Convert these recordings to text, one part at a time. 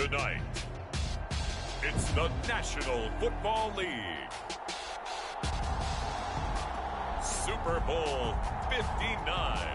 Tonight, it's the National Football League. Super Bowl 59.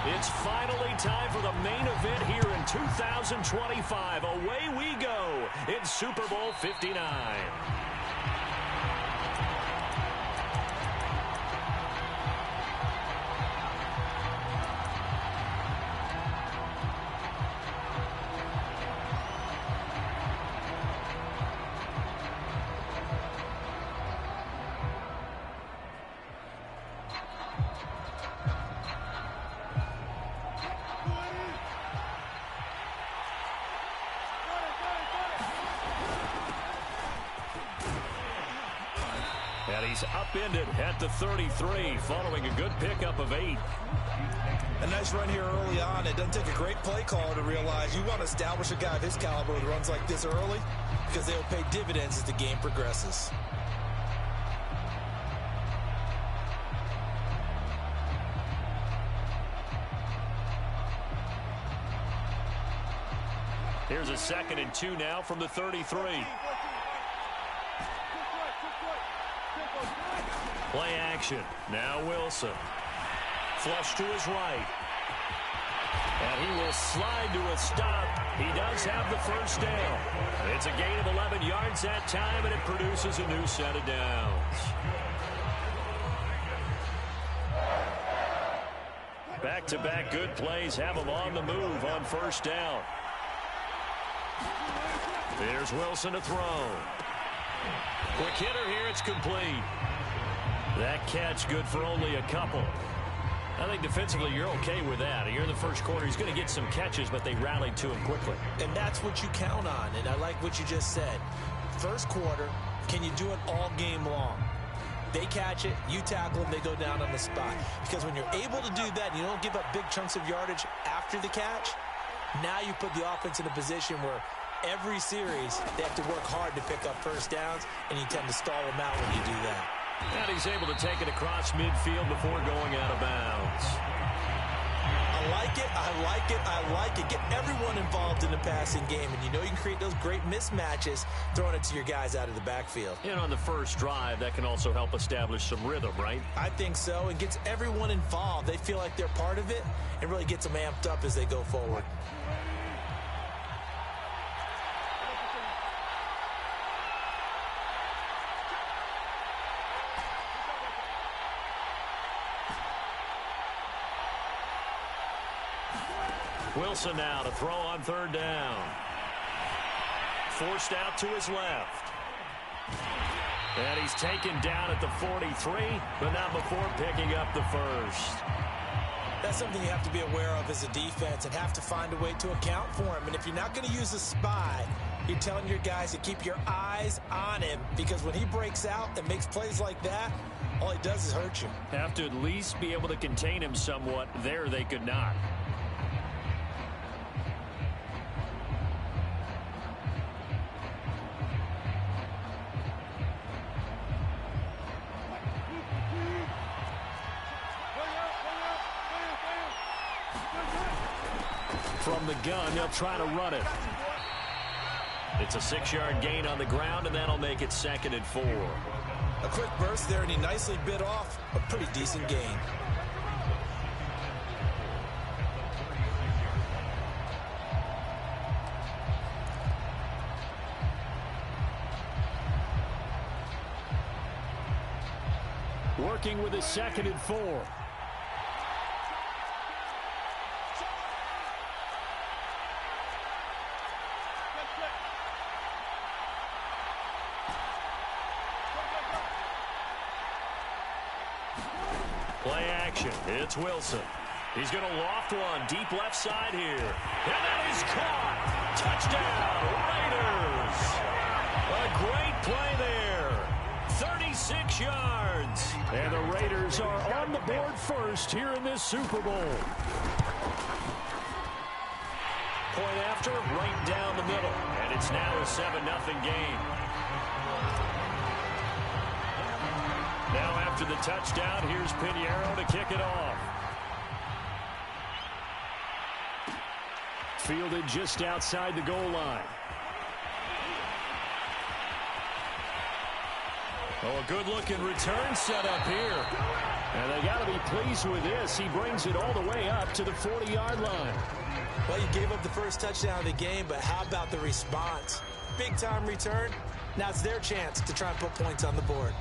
It's finally time for the main event here in 2025. Away we go in Super Bowl 59. And he's upended at the 33, following a good pickup of 8. A nice run here early on. It doesn't take a great play caller to realize you want to establish a guy of his caliber with runs like this early because they'll pay dividends as the game progresses. Here's a 2nd and 2 now from the 33. Play action. Now Wilson. Flush to his right. And he will slide to a stop. He does have the first down. It's a gain of 11 yards that time, and it produces a new set of downs. Back-to-back good plays have him on the move on first down. Here's Wilson to throw. Quick hitter here. It's complete. That catch good for only a couple. I think defensively you're okay with that. You're in the first quarter. He's going to get some catches, but they rallied to him quickly. And that's what you count on, and I like what you just said. First quarter, can you do it all game long? They catch it, you tackle them, they go down on the spot. Because when you're able to do that and you don't give up big chunks of yardage after the catch, now you put the offense in a position where every series they have to work hard to pick up first downs, and you tend to stall them out when you do that. And he's able to take it across midfield before going out of bounds. I like it, I like it, I like it. Get everyone involved in the passing game, and you know you can create those great mismatches throwing it to your guys out of the backfield. And on the first drive, that can also help establish some rhythm, right? I think so. It gets everyone involved. They feel like they're part of it, and really gets them amped up as they go forward. Wilson now to throw on third down. Forced out to his left. And he's taken down at the 43, but not before picking up the first. That's something you have to be aware of as a defense and have to find a way to account for him. And if you're not going to use a spy, you're telling your guys to keep your eyes on him, because when he breaks out and makes plays like that, all he does is hurt you. Have to at least be able to contain him somewhat. There they could not. From the gun, they'll try to run it. It's a 6-yard gain on the ground, and that'll make it 2nd and 4. A quick burst there, and he nicely bit off a pretty decent gain. Working with his 2nd and 4. Play action. It's Wilson. He's going to loft one deep left side here. And that is caught. Touchdown, Raiders. A great play there. 36 yards. And the Raiders are on the board first here in this Super Bowl. Point after, right down the middle. And it's now a 7-0 game. Now after the touchdown, here's Pinheiro to kick it off. Fielded just outside the goal line. Oh, a good-looking return set up here. And they got to be pleased with this. He brings it all the way up to the 40-yard line. Well, you gave up the first touchdown of the game, but how about the response? Big-time return. Now it's their chance to try and put points on the board.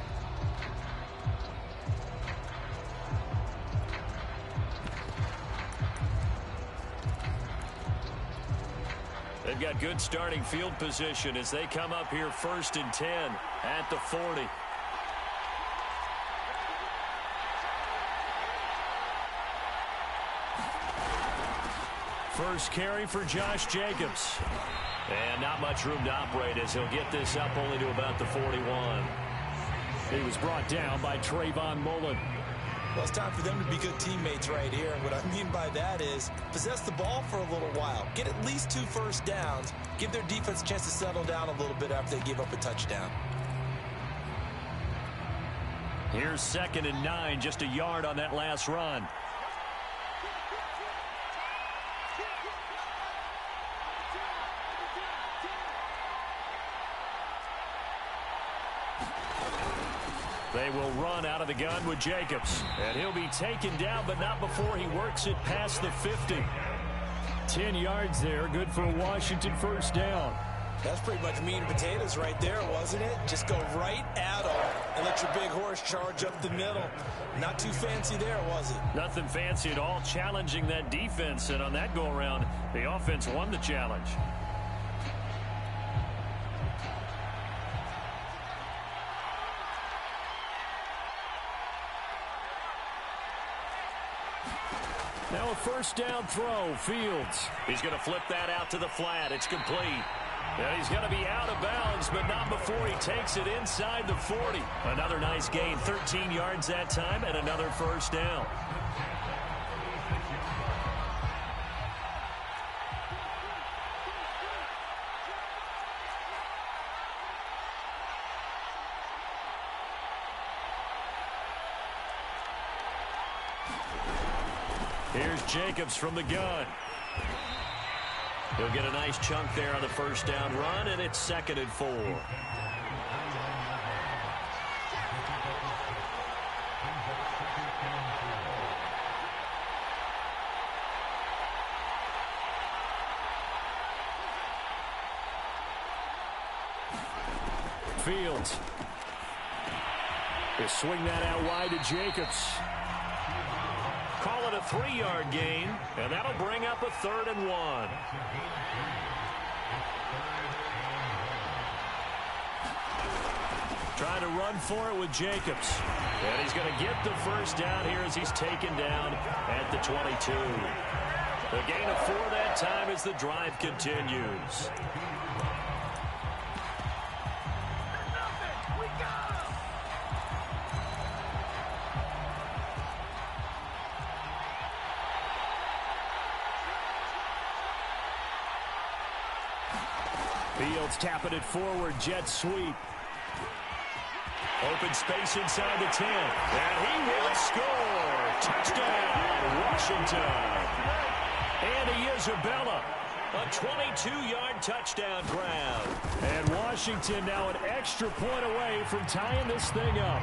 They've got good starting field position as they come up here 1st and 10 at the 40. First carry for Josh Jacobs. And not much room to operate as he'll get this up only to about the 41. He was brought down by Trayvon Mullen. Well, it's time for them to be good teammates right here. And what I mean by that is possess the ball for a little while. Get at least 2 first downs. Give their defense a chance to settle down a little bit after they give up a touchdown. Here's 2nd and 9, just a yard on that last run. They will run out of the gun with Jacobs. And he'll be taken down, but not before he works it past the 50. 10 yards there, good for a Washington first down. That's pretty much meat and potatoes right there, wasn't it? Just go right at them and let your big horse charge up the middle. Not too fancy there, was it? Nothing fancy at all, challenging that defense. And on that go-around, the offense won the challenge. Now a first down throw, Fields. He's going to flip that out to the flat. It's complete. And he's going to be out of bounds, but not before he takes it inside the 40. Another nice gain, 13 yards that time, and another first down. Here's Jacobs from the gun. He'll get a nice chunk there on the first down run, and it's 2nd and 4. Fields. They swing that out wide to Jacobs. Call it a 3-yard gain, and that'll bring up a 3rd and 1. Trying to run for it with Jacobs. And he's going to get the first down here as he's taken down at the 22. The gain of 4 that time as the drive continues. Fields tapping it forward, jet sweep. Open space inside the 10. And he will score. Touchdown, Washington. Andy Isabella, a 22-yard touchdown grab. And Washington now an extra point away from tying this thing up.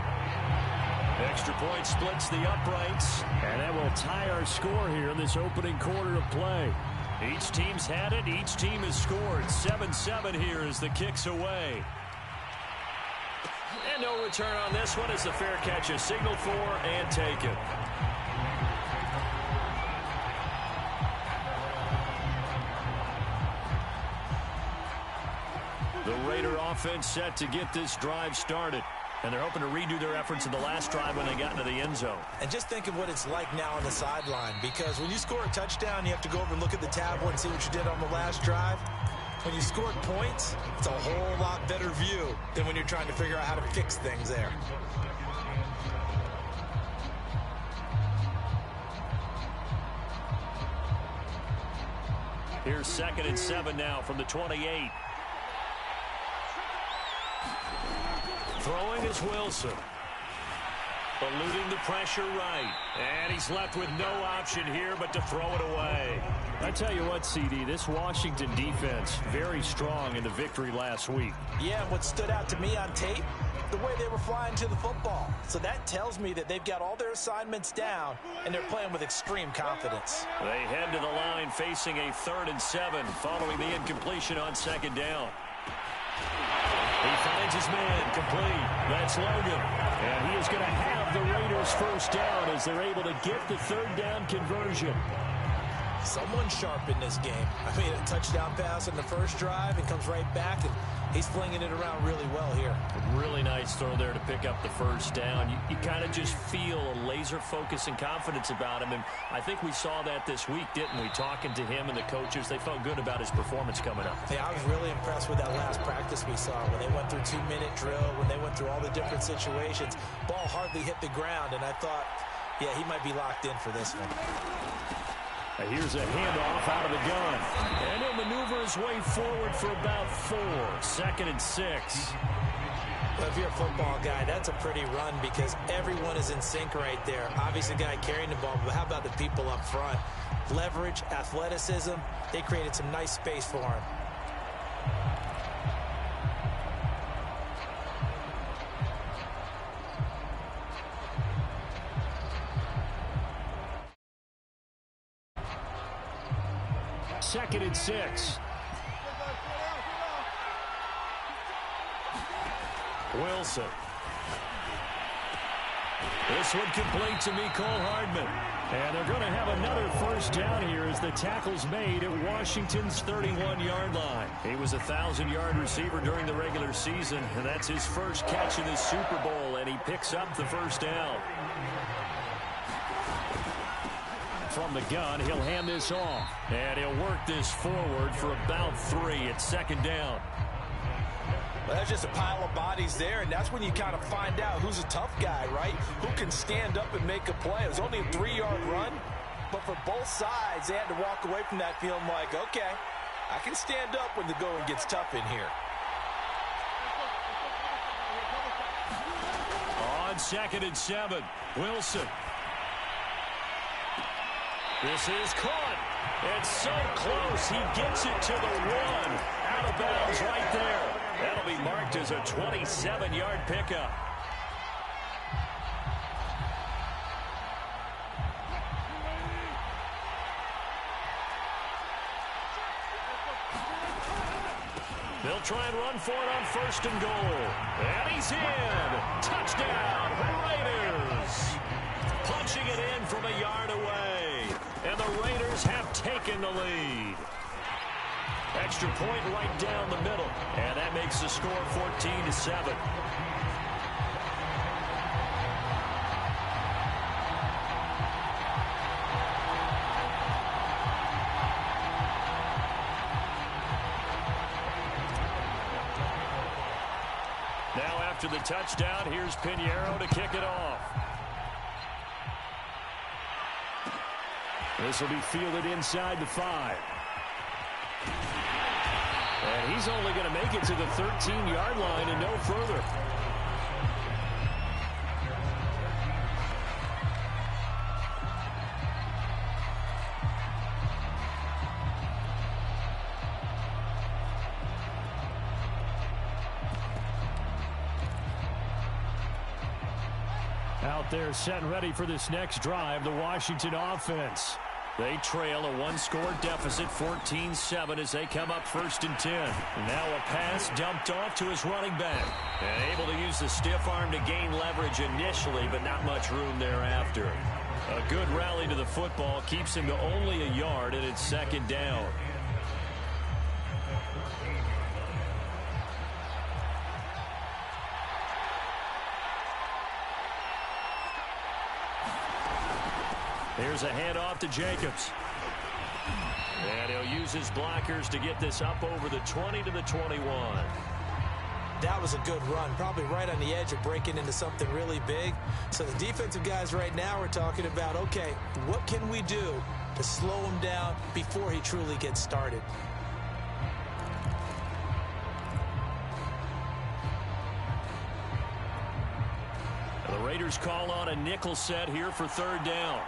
Extra point splits the uprights. And that will tie our score here in this opening quarter of play. Each team's had it. Each team has scored. 7-7 here as the kick's away. And no return on this one as the fair catch is signaled for and taken. The Raider offense set to get this drive started. And they're hoping to redo their efforts in the last drive when they got into the end zone. And just think of what it's like now on the sideline, because when you score a touchdown, you have to go over and look at the tablet and see what you did on the last drive. When you scored points, it's a whole lot better view than when you're trying to figure out how to fix things there. Here's 2nd and 7 now from the 28. Throwing is Wilson. Eluding the pressure right. And he's left with no option here but to throw it away. I tell you what, CD, this Washington defense, very strong in the victory last week. Yeah, and what stood out to me on tape, the way they were flying to the football. So that tells me that they've got all their assignments down, and they're playing with extreme confidence. They head to the line facing a 3rd and 7 following the incompletion on 2nd down. He finds his man complete. That's Logan. And he is going to have the Raiders first down as they're able to get the 3rd down conversion. Someone sharp in this game. I mean, a touchdown pass on the first drive and comes right back, and he's flinging it around really well here. Really nice throw there to pick up the first down. You kind of just feel a laser focus and confidence about him, and I think we saw that this week, didn't we? Talking to him and the coaches, they felt good about his performance coming up. Yeah, I was really impressed with that last practice we saw when they went through 2-minute drill, when they went through all the different situations. Ball hardly hit the ground, and I thought, yeah, he might be locked in for this one. Here's a handoff out of the gun. And he'll maneuver his way forward for about 4. 2nd and 6. Well, if you're a football guy, that's a pretty run because everyone is in sync right there. Obviously, the guy carrying the ball, but how about the people up front? Leverage, athleticism, they created some nice space for him. Second and 6. Wilson. This one complete to Mecole Hardman. And they're going to have another first down here as the tackle's made at Washington's 31-yard line. He was a 1,000-yard receiver during the regular season, and that's his first catch in the Super Bowl, and he picks up the first down. From the gun, he'll hand this off. And he'll work this forward for about 3 at 2nd down. Well, that's just a pile of bodies there, and that's when you kind of find out who's a tough guy, right? Who can stand up and make a play. It was only a 3-yard run, but for both sides, they had to walk away from that feeling like, okay, I can stand up when the going gets tough in here. On 2nd and 7, Wilson. This is caught. It's so close. He gets it to the 1. Out of bounds right there. That'll be marked as a 27-yard pickup. They'll try and run for it on 1st and goal. And he's in. Touchdown, Raiders. Punching it in from a yard away. And the Raiders have taken the lead. Extra point right down the middle. And that makes the score 14-7. Now after the touchdown, here's Pinheiro to kick it off. This will be fielded inside the 5. And he's only going to make it to the 13-yard line and no further. Out there set and ready for this next drive, the Washington offense. They trail a 1-score deficit, 14-7, as they come up 1st and 10. Now a pass dumped off to his running back. And able to use the stiff arm to gain leverage initially, but not much room thereafter. A good rally to the football keeps him to only a yard, and it's 2nd down. Here's a handoff to Jacobs. And he'll use his blockers to get this up over the 20 to the 21. That was a good run, probably right on the edge of breaking into something really big. So the defensive guys right now are talking about, okay, what can we do to slow him down before he truly gets started? The Raiders call on a nickel set here for third down.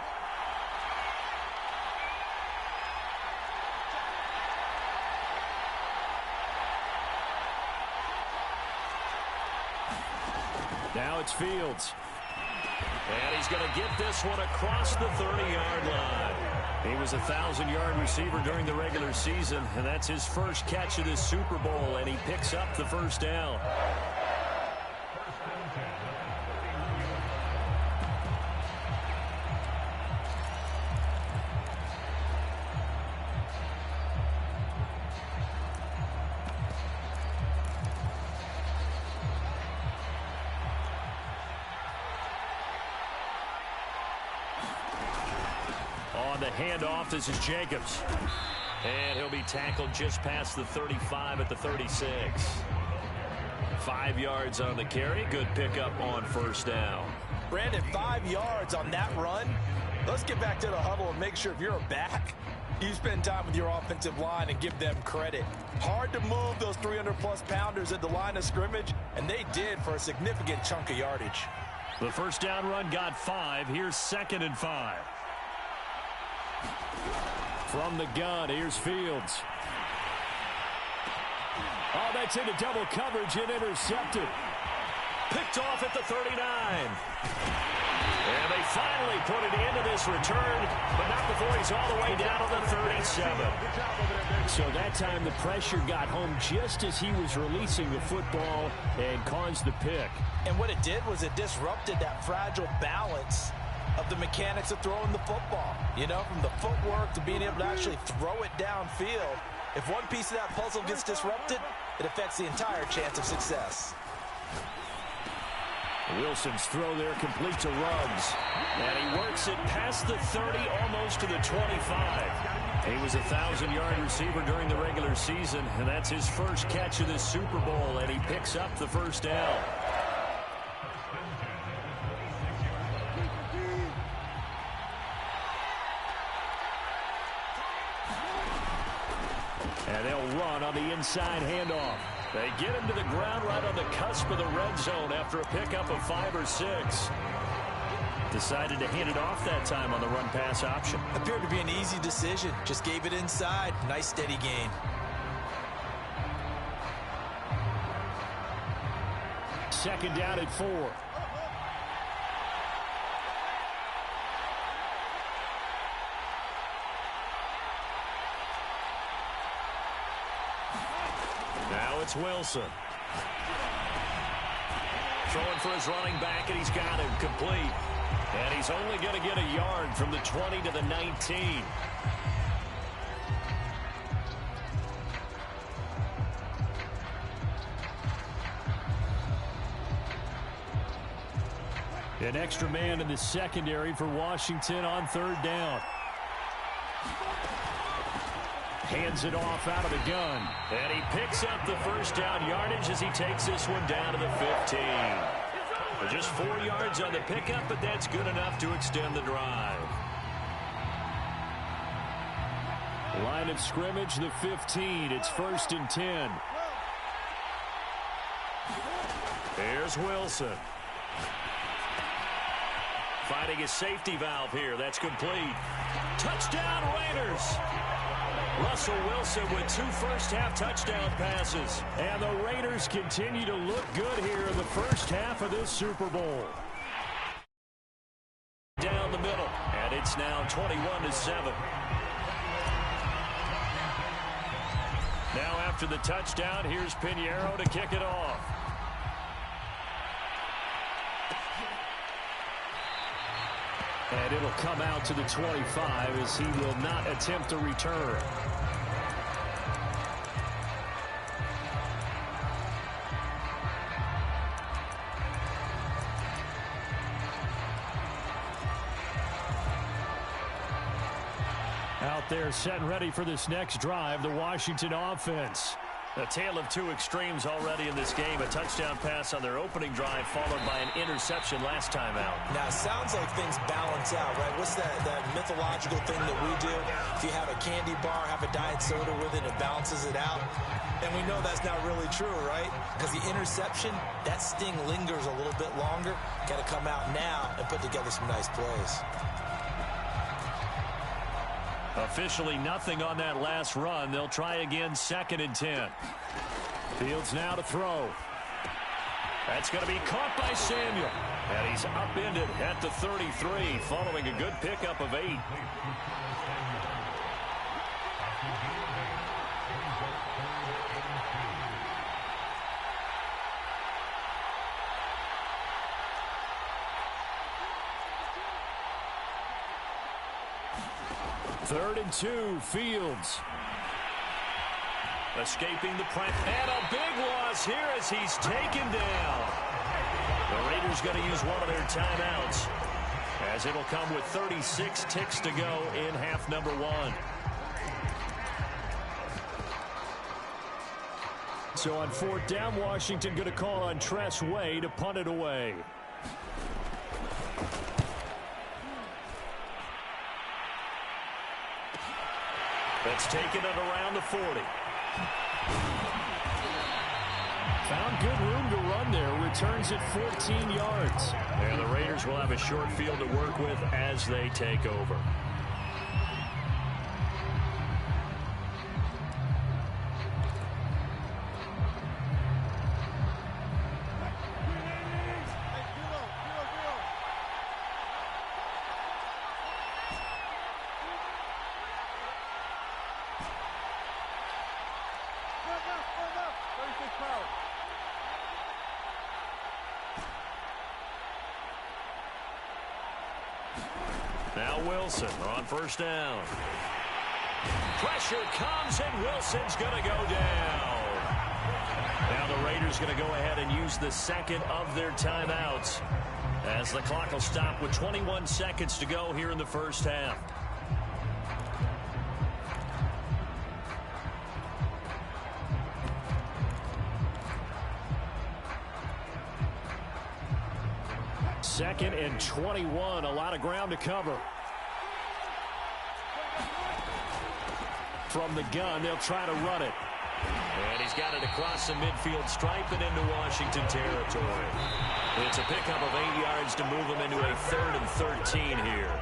Now it's Fields. And he's going to get this one across the 30-yard line. He was a 1,000-yard receiver during the regular season, and that's his first catch of this Super Bowl, and he picks up the first down. On the handoff, this is Jacobs. And he'll be tackled just past the 35 at the 36. 5 yards on the carry. Good pickup on first down. Brandon, 5 yards on that run. Let's get back to the huddle and make sure if you're a back, you spend time with your offensive line and give them credit. Hard to move those 300-plus pounders at the line of scrimmage, and they did for a significant chunk of yardage. The first down run got 5. Here's 2nd and 5. From the gun, here's Fields. Oh, that's into double coverage and intercepted. Picked off at the 39. And they finally put it into this return, but not before he's all the way down to the 37. So that time the pressure got home just as he was releasing the football and caused the pick. And what it did was it disrupted that fragile balance of the mechanics of throwing the football. You know, from the footwork to being able to actually throw it downfield. If one piece of that puzzle gets disrupted, it affects the entire chance of success. Wilson's throw there complete to Ruggs. And he works it past the 30, almost to the 25. He was a 1,000-yard receiver during the regular season, and that's his first catch of this Super Bowl, and he picks up the first down. And they'll run on the inside handoff. They get him to the ground right on the cusp of the red zone after a pickup of 5 or 6. Decided to hand it off that time on the run-pass option. Appeared to be an easy decision. Just gave it inside. Nice steady gain. Second down at 4. Now it's Wilson. Throwing for his running back, and he's got him complete. And he's only going to get a yard from the 20 to the 19. An extra man in the secondary for Washington on third down. Hands it off out of the gun. And he picks up the first down yardage as he takes this one down to the 15. Just 4 yards on the pickup, but that's good enough to extend the drive. Line of scrimmage, the 15. It's 1st and 10. Here's Wilson. Finding a safety valve here. That's complete. Touchdown, Raiders! Russell Wilson with 2 first-half touchdown passes. And the Raiders continue to look good here in the first half of this Super Bowl. Down the middle, and it's now 21-7. Now after the touchdown, here's Pinheiro to kick it off. And it'll come out to the 25 as he will not attempt a return. Out there set and ready for this next drive, the Washington offense. A tale of two extremes already in this game. A touchdown pass on their opening drive followed by an interception last time out. Now, it sounds like things balance out, right? What's that mythological thing that we do? If you have a candy bar, have a diet soda with it, it balances it out. And we know that's not really true, right? Because the interception, that sting lingers a little bit longer. Got to come out now and put together some nice plays. Officially nothing on that last run. They'll try again, 2nd and 10. Fields now to throw. That's going to be caught by Samuel. And he's upended at the 33 following a good pickup of 8. Third and 2, Fields. Escaping the press. And a big loss here as he's taken down. The Raiders going to use one of their timeouts, as it'll come with 36 ticks to go in half number 1. So on 4th down, Washington going to call on Tress Way to punt it away. That's taken it around the 40. Found good room to run there. Returns at 14 yards. And the Raiders will have a short field to work with as they take over. Now Wilson on 1st down. Pressure comes, and Wilson's going to go down. Now the Raiders going to go ahead and use the 2nd of their timeouts, as the clock will stop with 21 seconds to go here in the 1st half. Second and 21, a lot of ground to cover. From the gun, they'll try to run it. And he's got it across the midfield stripe and into Washington territory. It's a pickup of 8 yards to move them into a 3rd and 13 here.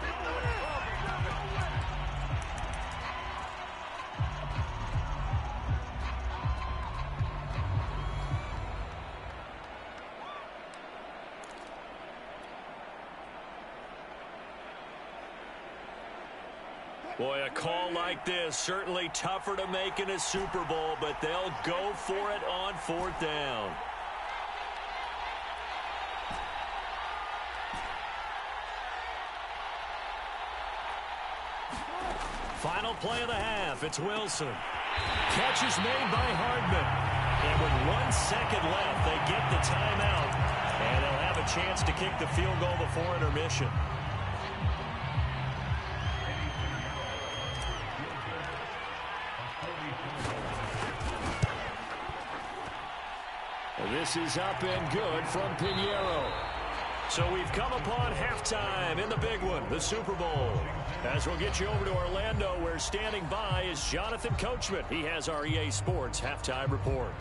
Boy, a call like this, certainly tougher to make in a Super Bowl, but they'll go for it on 4th down. Final play of the half, it's Wilson. Catch is made by Hardman. And with 1 second left, they get the timeout, and they'll have a chance to kick the field goal before intermission. This is up and good from Pinheiro. So we've come upon halftime in the big one, the Super Bowl. As we'll get you over to Orlando, where standing by is Jonathan Coachman. He has our EA Sports halftime report.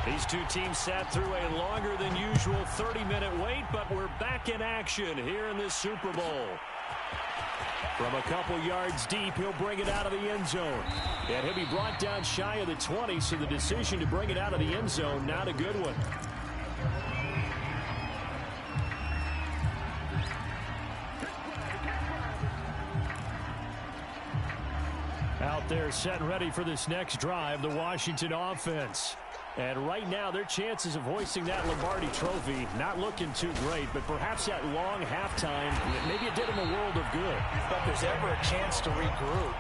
These two teams sat through a longer than usual 30-minute wait, but we're back in action here in this Super Bowl. From a couple yards deep, he'll bring it out of the end zone. And he'll be brought down shy of the 20, so the decision to bring it out of the end zone, not a good one. Out there set and ready for this next drive, the Washington offense. And right now, their chances of hoisting that Lombardi trophy not looking too great, but perhaps that long halftime, maybe it did them a world of good. But if there's ever a chance to regroup,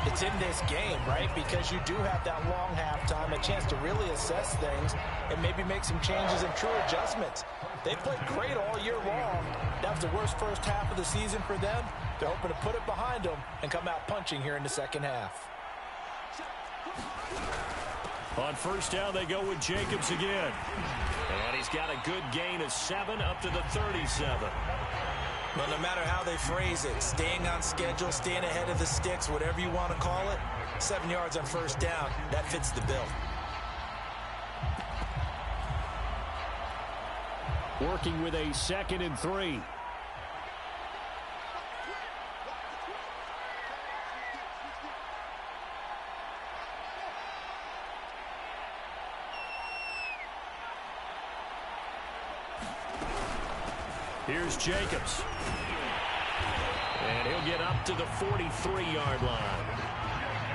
It's in this game, right? Because you do have that long halftime, a chance to really assess things and maybe make some changes and true adjustments. They played great all year long. That was the worst first half of the season for them. They're hoping to put it behind them and come out punching here in the second half. On first down, they go with Jacobs again. And he's got a good gain of 7 up to the 37. Well, no matter how they phrase it, staying on schedule, staying ahead of the sticks, whatever you want to call it, 7 yards on first down, that fits the bill. Working with a 2nd and 3. Here's Jacobs. And he'll get up to the 43-yard line.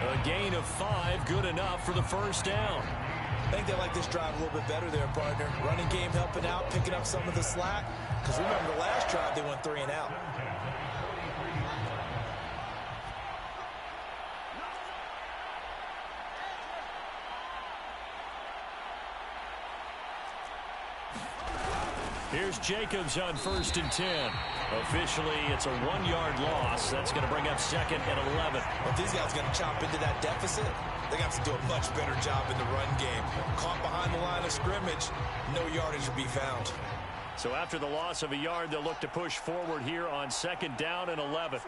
A gain of 5, good enough for the first down. I think they like this drive a little bit better there, partner. Running game helping out, picking up some of the slack. Because remember, the last drive they went 3 and out. Here's Jacobs on 1st and 10. Officially, it's a 1-yard loss. That's going to bring up 2nd and 11. Well, if these guys are going to chop into that deficit, they're going to have to do a much better job in the run game. Caught behind the line of scrimmage, no yardage will be found. So after the loss of a yard, they'll look to push forward here on 2nd down and 11.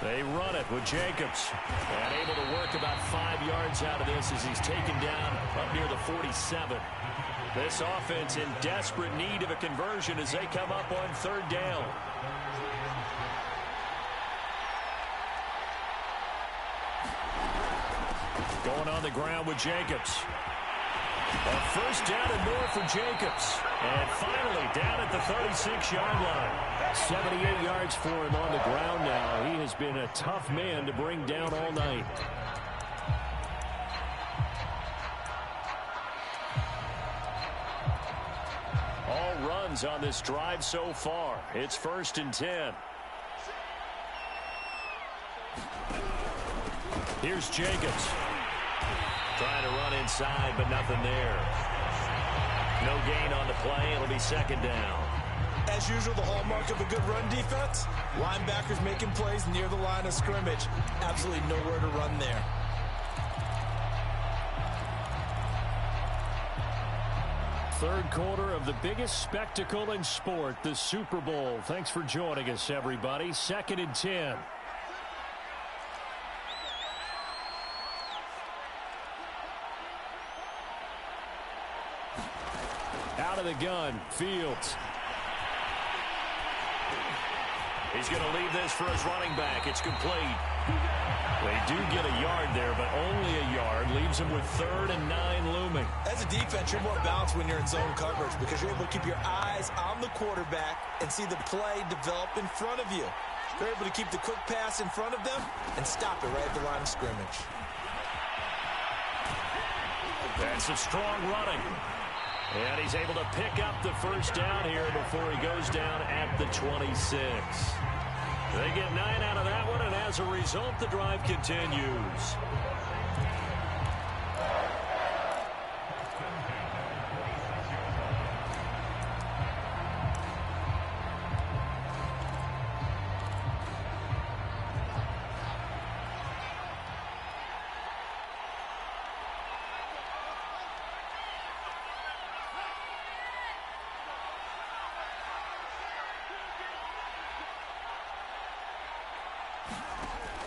They run it with Jacobs. And able to work about 5 yards out of this as he's taken down up near the 47. This offense in desperate need of a conversion as they come up on 3rd down. Going on the ground with Jacobs. A first down and more for Jacobs. And finally down at the 36-yard line. 78 yards for him on the ground now. He has been a tough man to bring down all night. All runs on this drive so far. It's 1st and 10. Here's Jacobs. Trying to run inside, but nothing there. No gain on the play. It'll be 2nd down. As usual, the hallmark of a good run defense, linebackers making plays near the line of scrimmage. Absolutely nowhere to run there. Third quarter of the biggest spectacle in sport, the Super Bowl. Thanks for joining us, everybody. 2nd and 10. Out of the gun, Fields. He's going to leave this for his running back. It's complete. They do get a yard there, but only a yard. Leaves him with 3rd and 9 looming. As a defense, you're more balanced when you're in zone coverage because you're able to keep your eyes on the quarterback and see the play develop in front of you. You're able to keep the quick pass in front of them and stop it right at the line of scrimmage. That's some strong running. And he's able to pick up the first down here before he goes down at the 26. They get 9 out of that one, and as a result, the drive continues.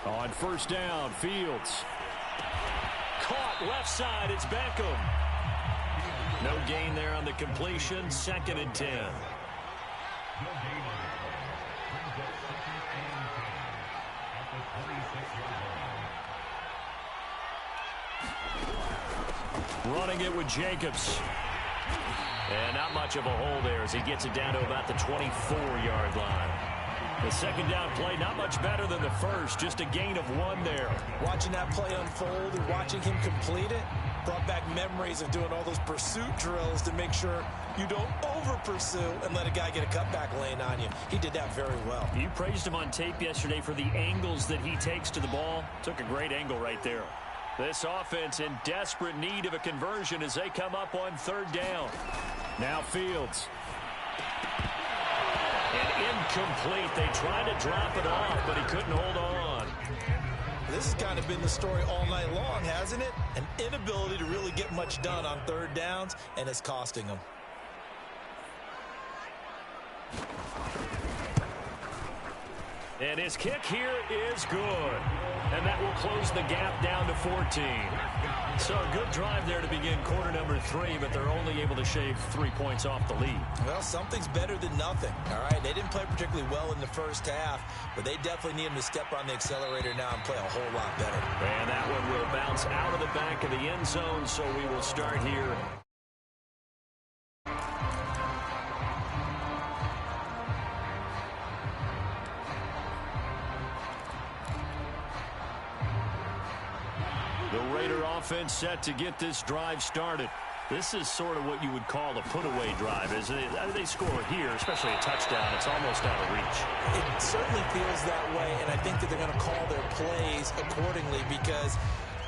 On first down, Fields. Caught left side, it's Beckham. No gain there on the completion, 2nd and 10. Running it with Jacobs. And not much of a hole there as he gets it down to about the 24-yard line. The 2nd down play, not much better than the first, just a gain of 1 there. Watching that play unfold and watching him complete it, Brought back memories of doing all those pursuit drills to make sure you don't over-pursue and let a guy get a cutback lane on you. He did that very well. You praised him on tape yesterday for the angles that he takes to the ball. Took a great angle right there. This offense in desperate need of a conversion as they come up on third down. Now Fields. And incomplete. They tried to drop it off, but he couldn't hold on. This has kind of been the story all night long, hasn't it? An inability to really get much done on third downs, and it's costing them. And his kick here is good. And that will close the gap down to 14. So a good drive there to begin quarter number 3, but they're only able to shave 3 points off the lead. Well, something's better than nothing, all right? They didn't play particularly well in the first half, but they definitely need him to step on the accelerator now and play a whole lot better. And that one will bounce out of the back of the end zone, so we will start here. The Raider offense set to get this drive started. This is sort of what you would call a put-away drive, isn't it? They score here, especially a touchdown. It's almost out of reach. It certainly feels that way, and I think that they're going to call their plays accordingly because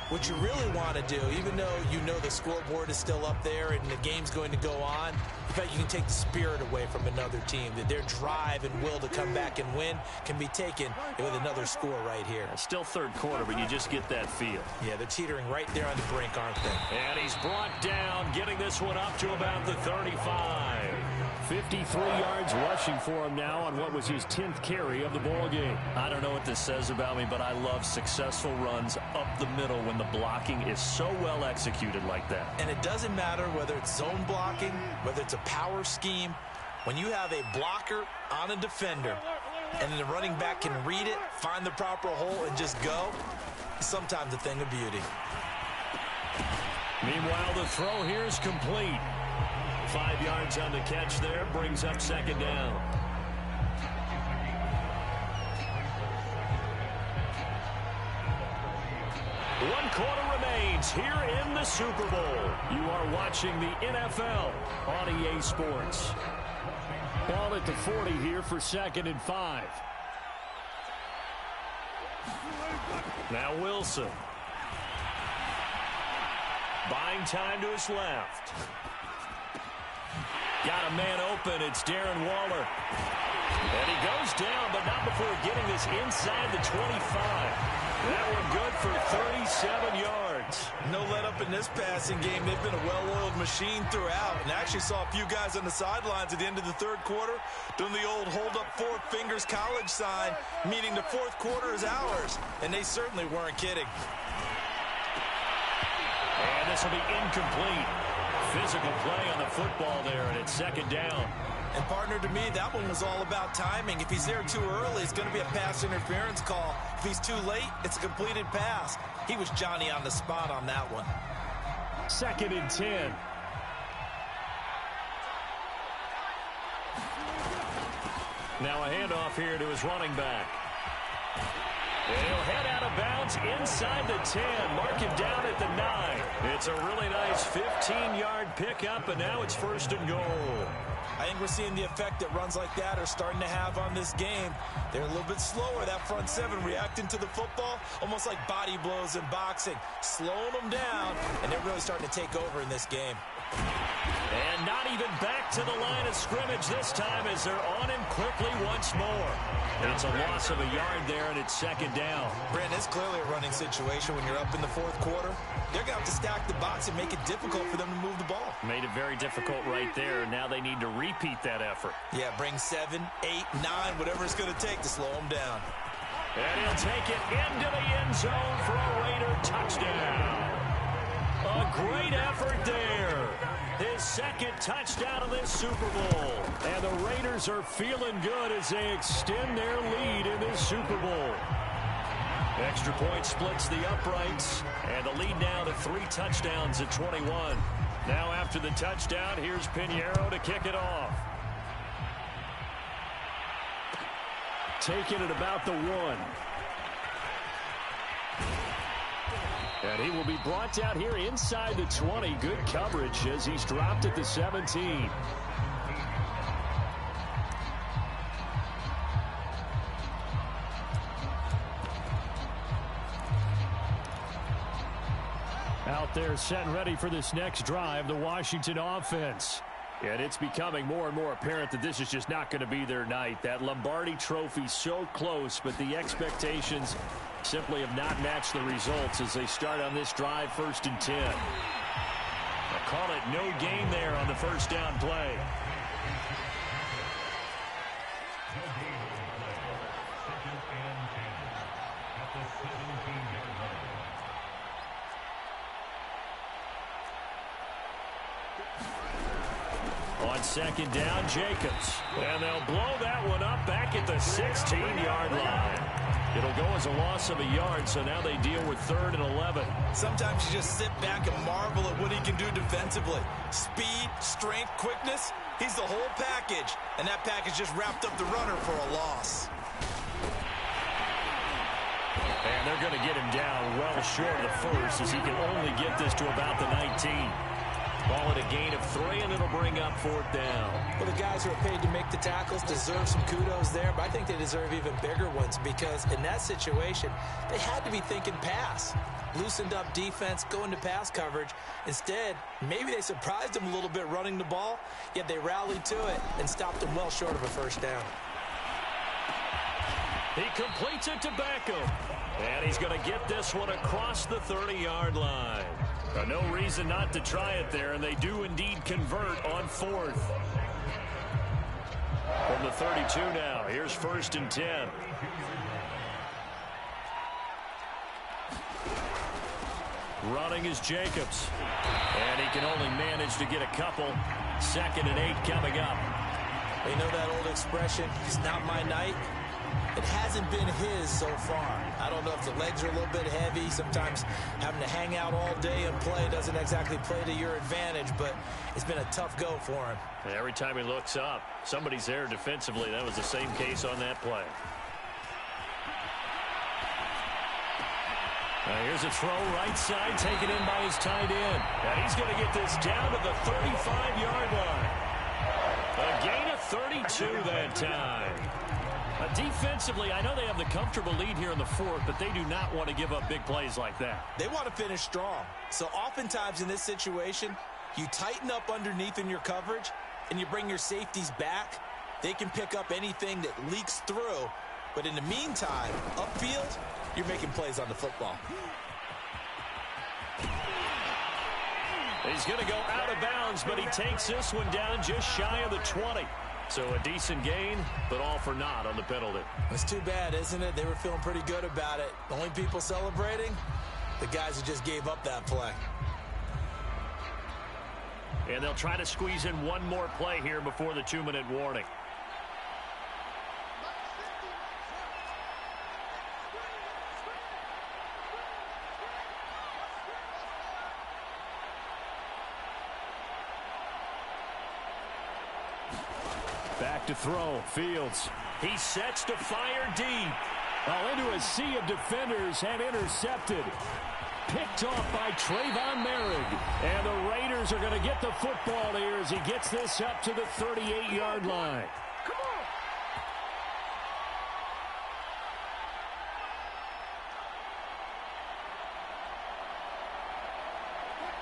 what you really want to do, even though you know the scoreboard is still up there and the game's going to go on, in fact, you can take the spirit away from another team. That their drive and will to come back and win can be taken with another score right here. It's still third quarter, but you just get that feel. Yeah, they're teetering right there on the brink, aren't they? And he's brought down, getting this one up to about the 35. 53 yards rushing for him now on what was his 10th carry of the ball game. I don't know what this says about me, but I love successful runs up the middle when the blocking is so well executed like that. And it doesn't matter whether it's zone blocking, whether it's a power scheme. When you have a blocker on a defender and the running back can read it, find the proper hole, and just go, sometimes a thing of beauty. Meanwhile, the throw here is complete. 5 yards on the catch there, brings up second down. One quarter remains here in the Super Bowl. You are watching the NFL on EA Sports. Ball at the 40 here for 2nd and 5. Now Wilson. Buying time to his left. Got a man open. It's Darren Waller. And he goes down, but not before getting this inside the 25. That one good for 37 yards. No let up in this passing game. They've been a well-oiled machine throughout. And I actually saw a few guys on the sidelines at the end of the third quarter doing the old hold up 4 fingers college sign, meaning the fourth quarter is ours. And they certainly weren't kidding. And this will be incomplete. Physical play on the football there, and it's second down. And, partner, to me, that one was all about timing. If he's there too early, it's going to be a pass interference call. If he's too late, it's a completed pass. He was Johnny on the spot on that one. 2nd and 10. Now a handoff here to his running back. And he'll head out of bounds inside the 10. Mark him down at the 9. It's a really nice 15-yard pickup, and now it's 1st and goal. I think we're seeing the effect that runs like that are starting to have on this game. They're a little bit slower, that front 7, reacting to the football, almost like body blows in boxing, slowing them down, and they're really starting to take over in this game. And not even back to the line of scrimmage this time as they're on him quickly once more. It's a loss of a yard there, and it's second down. Brandon, it's clearly a running situation when you're up in the fourth quarter. They're going to have to stack the box and make it difficult for them to move the ball. Made it very difficult right there. Now they need to repeat that effort. Yeah, bring 7, 8, 9, whatever it's going to take to slow them down. And he'll take it into the end zone for a Raider touchdown. A great effort there. His 2nd touchdown of this Super Bowl. And the Raiders are feeling good as they extend their lead in this Super Bowl. Extra point splits the uprights. And the lead now to 3 touchdowns at 21. Now after the touchdown, here's Pinheiro to kick it off. Taking it about the 1. And he will be brought down here inside the 20. Good coverage as he's dropped at the 17. Out there set and ready for this next drive, the Washington offense. And it's becoming more and more apparent that this is just not going to be their night. That Lombardi trophy so close, but the expectations simply have not matched the results as they start on this drive, 1st and 10. They'll call it no gain there on the first down play. On 2nd down, Jacobs. And they'll blow that one up back at the 16-yard line. It'll go as a loss of a yard, so now they deal with 3rd and 11. Sometimes you just sit back and marvel at what he can do defensively. Speed, strength, quickness. He's the whole package. And that package just wrapped up the runner for a loss. And they're going to get him down well short of the first as he can only get this to about the 19. Call it a gain of 3, and it'll bring up 4th down. Well, the guys who are paid to make the tackles deserve some kudos there, but I think they deserve even bigger ones because in that situation, they had to be thinking pass. Loosened up defense, going to pass coverage. Instead, maybe they surprised them a little bit running the ball, yet they rallied to it and stopped them well short of a first down. He completes it to Beckham. And he's going to get this one across the 30-yard line. No reason not to try it there, and they do indeed convert on 4th. From the 32 now, here's 1st and 10. Running is Jacobs. And he can only manage to get a couple. 2nd and 8 coming up. You know that old expression, it's not my night? It hasn't been his so far. I don't know if the legs are a little bit heavy. Sometimes having to hang out all day and play doesn't exactly play to your advantage, but it's been a tough go for him. And every time he looks up, somebody's there defensively. That was the same case on that play. Now here's a throw right side taken in by his tight end. And he's going to get this down to the 35-yard line. A gain of 32 that time. Defensively, I know they have the comfortable lead here in the 4th, but they do not want to give up big plays like that. They want to finish strong. So oftentimes in this situation, you tighten up underneath in your coverage, and you bring your safeties back. They can pick up anything that leaks through. But in the meantime, upfield, you're making plays on the football. He's going to go out of bounds, but he takes this one down just shy of the 20. So a decent gain, but all for naught on the penalty. It's too bad, isn't it? They were feeling pretty good about it. The only people celebrating, the guys who just gave up that play. And they'll try to squeeze in one more play here before the 2-minute warning. Back to throw, Fields. He sets to fire deep. Into a sea of defenders and intercepted. Picked off by Trayvon Merrick. And the Raiders are going to get the football here as he gets this up to the 38-yard line.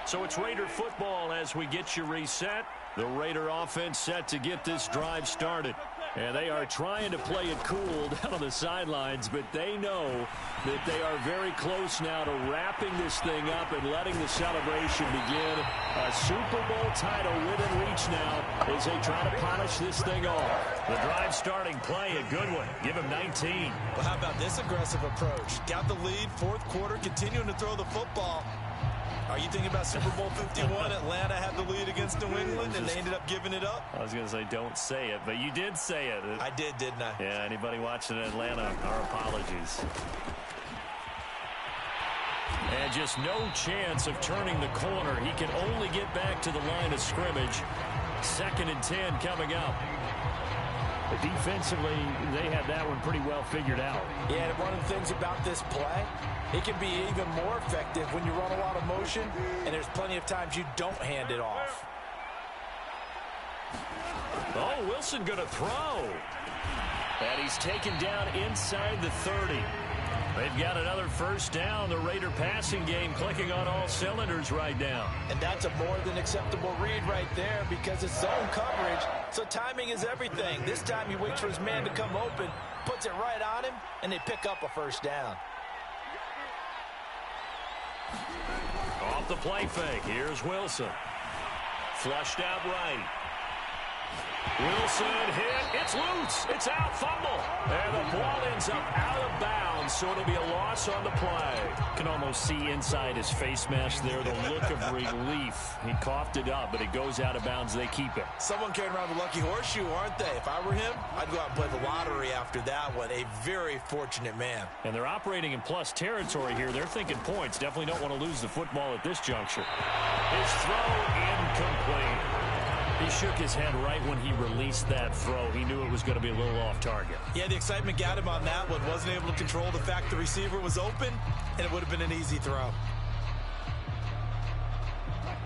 So it's Raider football as we get you reset. The Raider offense set to get this drive started. And they are trying to play it cool down on the sidelines, but they know that they are very close now to wrapping this thing up and letting the celebration begin. A Super Bowl title within reach now as they try to polish this thing off. The drive starting play, a good one. Give him 19. Well, how about this aggressive approach? Got the lead, 4th quarter, continuing to throw the football. Are you thinking about Super Bowl 51? Atlanta had the lead against New England, and they ended up giving it up? I was going to say, don't say it, but you did say it. I did, didn't I? Yeah, anybody watching Atlanta, our apologies. And just no chance of turning the corner. He can only get back to the line of scrimmage. 2nd and 10 coming up. Defensively, they had that one pretty well figured out. Yeah, and one of the things about this play, it can be even more effective when you run a lot of motion, and there's plenty of times you don't hand it off. Oh, Wilson going to throw. And he's taken down inside the 30. They've got another first down. The Raider passing game clicking on all cylinders right now. And that's a more than acceptable read right there because it's zone coverage, so timing is everything. This time he waits for his man to come open, puts it right on him, and they pick up a first down. Off the play fake. Here's Wilson. Flushed out right. Wilson hit. It's loose. It's out. Fumble. And the ball ends up out of bounds, so it'll be a loss on the play. Can almost see inside his face mask there the look of relief. He coughed it up, but it goes out of bounds. They keep it. Someone carrying around the lucky horseshoe, aren't they? If I were him, I'd go out and play the lottery after that one. A very fortunate man. And they're operating in plus territory here. They're thinking points. Definitely don't want to lose the football at this juncture. His throw incomplete. He shook his head right when he released that throw. He knew it was going to be a little off target. Yeah, the excitement got him on that one. Wasn't able to control the fact the receiver was open, and it would have been an easy throw.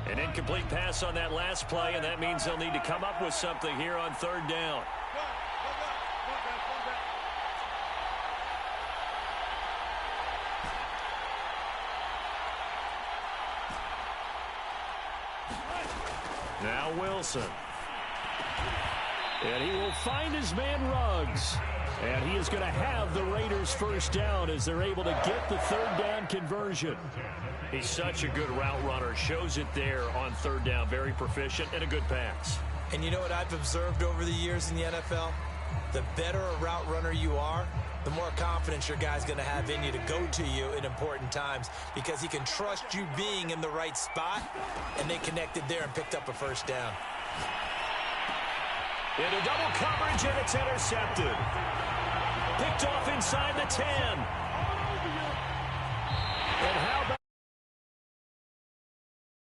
An incomplete pass on that last play, and that means they'll need to come up with something here on third down. Now Wilson. And he will find his man Ruggs. And he is going to have the Raiders first down as they're able to get the third down conversion. He's such a good route runner. Shows it there on third down. Very proficient and a good pass. And you know what I've observed over the years in the NFL? The better a route runner you are, the more confidence your guy's going to have in you to go to you in important times because he can trust you being in the right spot, and they connected there and picked up a first down. Into double coverage, and it's intercepted. Picked off inside the 10. And how about